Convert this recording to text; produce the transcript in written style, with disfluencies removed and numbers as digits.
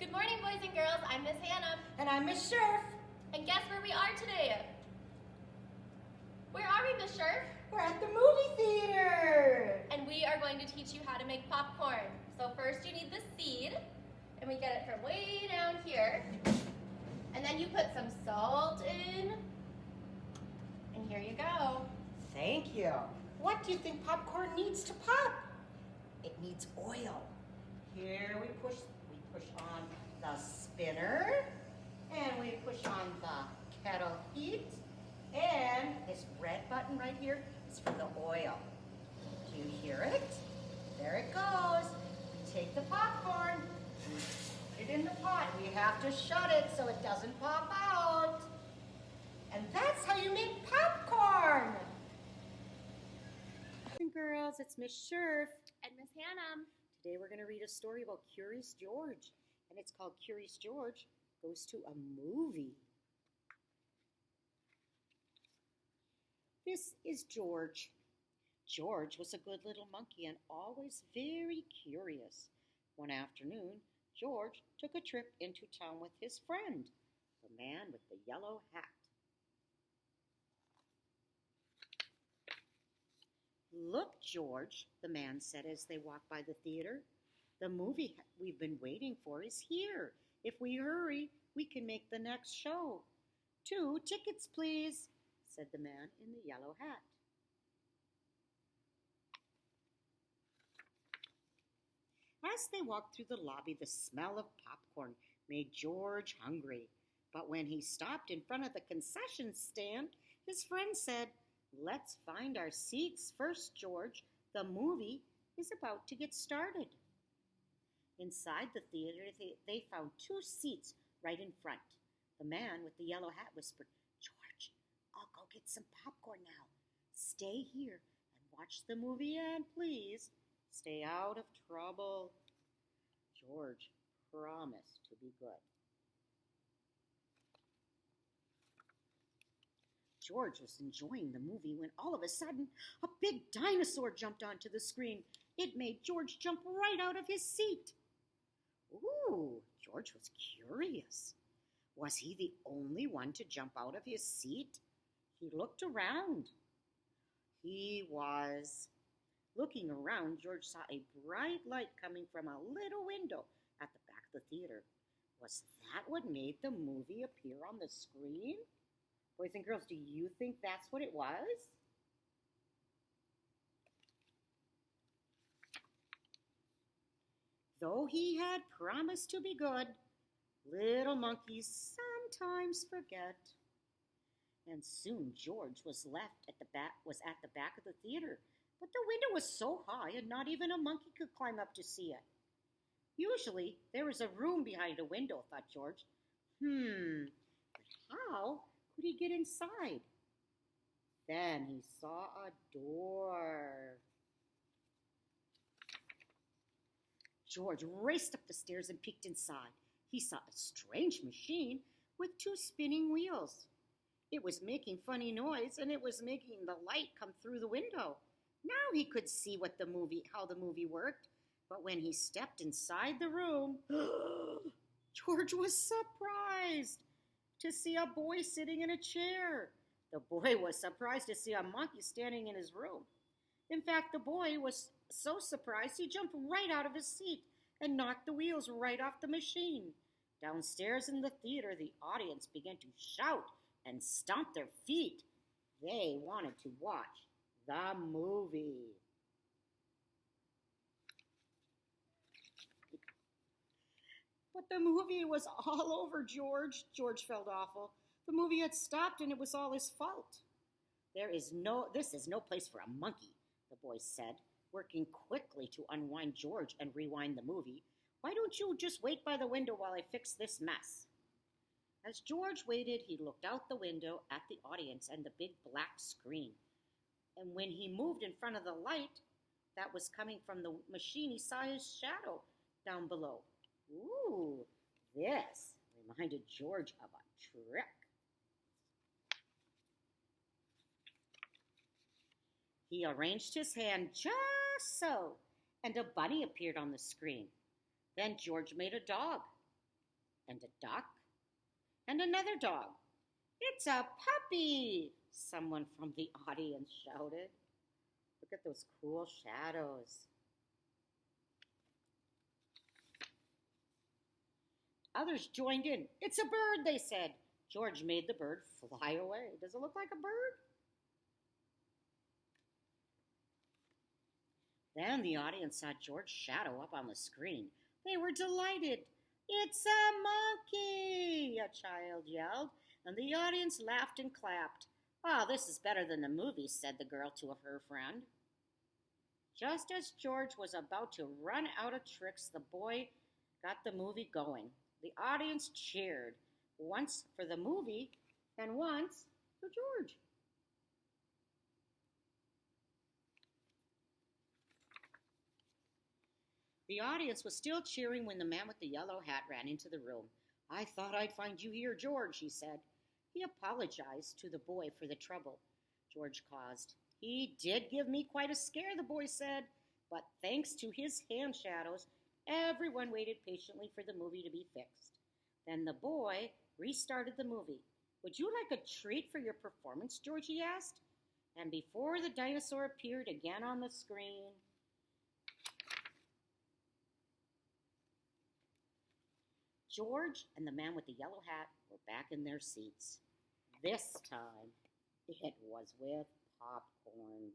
Good morning, boys and girls. I'm Miss Hannah. And I'm Miss Scherf. And guess where we are today? Where are we, Miss Scherf? We're at the movie theater. And we are going to teach you how to make popcorn. So first you need the seed, and we get it from way down here. And then you put some salt in, and here you go. Thank you. What do you think popcorn needs to pop? It needs oil. Here we push on the spinner, and we push on the kettle heat, and this red button right here is for the oil. Do you hear it? There it goes. We take the popcorn, put it in the pot. We have to shut it so it doesn't pop out. And that's how you make popcorn. Girls, it's Miss Scherf. And Miss Hannah. Today we're going to read a story about Curious George, and it's called Curious George Goes to a Movie. This is George. George was a good little monkey and always very curious. One afternoon, George took a trip into town with his friend, the man with the yellow hat. "Look, George," the man said as they walked by the theater. "The movie we've been waiting for is here. If we hurry, we can make the next show." "2 tickets, please," said the man in the yellow hat. As they walked through the lobby, the smell of popcorn made George hungry. But when he stopped in front of the concession stand, his friend said, "Let's find our seats first, George. The movie is about to get started." Inside the theater, they found 2 seats right in front. The man with the yellow hat whispered, "George, I'll go get some popcorn now. Stay here and watch the movie, and please stay out of trouble." George promised to be good. George was enjoying the movie when all of a sudden a big dinosaur jumped onto the screen. It made George jump right out of his seat. Ooh, George was curious. Was he the only one to jump out of his seat? He looked around. He was. Looking around, George saw a bright light coming from a little window at the back of the theater. Was that what made the movie appear on the screen? Boys and girls, do you think that's what it was? Though he had promised to be good, little monkeys sometimes forget. And soon George was at the back of the theater, but the window was so high and not even a monkey could climb up to see it. Usually there was a room behind a window, thought George. But how could he get inside? Then he saw a door. George raced up the stairs and peeked inside. He saw a strange machine with 2 spinning wheels. It was making funny noise, and it was making the light come through the window. Now he could see how the movie worked. But when he stepped inside the room, George was surprised to see a boy sitting in a chair. The boy was surprised to see a monkey standing in his room. In fact, the boy was so surprised he jumped right out of his seat and knocked the wheels right off the machine. Downstairs in the theater, the audience began to shout and stomp their feet. They wanted to watch the movie. But the movie was all over George. George felt awful. The movie had stopped and it was all his fault. This is no place for a monkey, the boy said, working quickly to unwind George and rewind the movie. "Why don't you just wait by the window while I fix this mess?" As George waited, he looked out the window at the audience and the big black screen. And when he moved in front of the light that was coming from the machine, he saw his shadow down below. Ooh, this reminded George of a trick. He arranged his hand just so, and a bunny appeared on the screen. Then George made a dog. and a duck, and another dog. It's a puppy, someone from the audience shouted. Look at those cool shadows. Others joined in. It's a bird, they said. George made the bird fly away. Does it look like a bird? Then the audience saw George's shadow up on the screen. They were delighted. It's a monkey, a child yelled, and the audience laughed and clapped. Oh, this is better than the movie, said the girl to her friend. Just as George was about to run out of tricks, the boy got the movie going. The audience cheered, once for the movie and once for George. The audience was still cheering when the man with the yellow hat ran into the room. I thought I'd find you here, George, he said. He apologized to the boy for the trouble George caused. He did give me quite a scare, the boy said, but thanks to his hand shadows, everyone waited patiently for the movie to be fixed. Then the boy restarted the movie. Would you like a treat for your performance, George, he asked. And before the dinosaur appeared again on the screen, George and the man with the yellow hat were back in their seats. This time, it was with popcorn.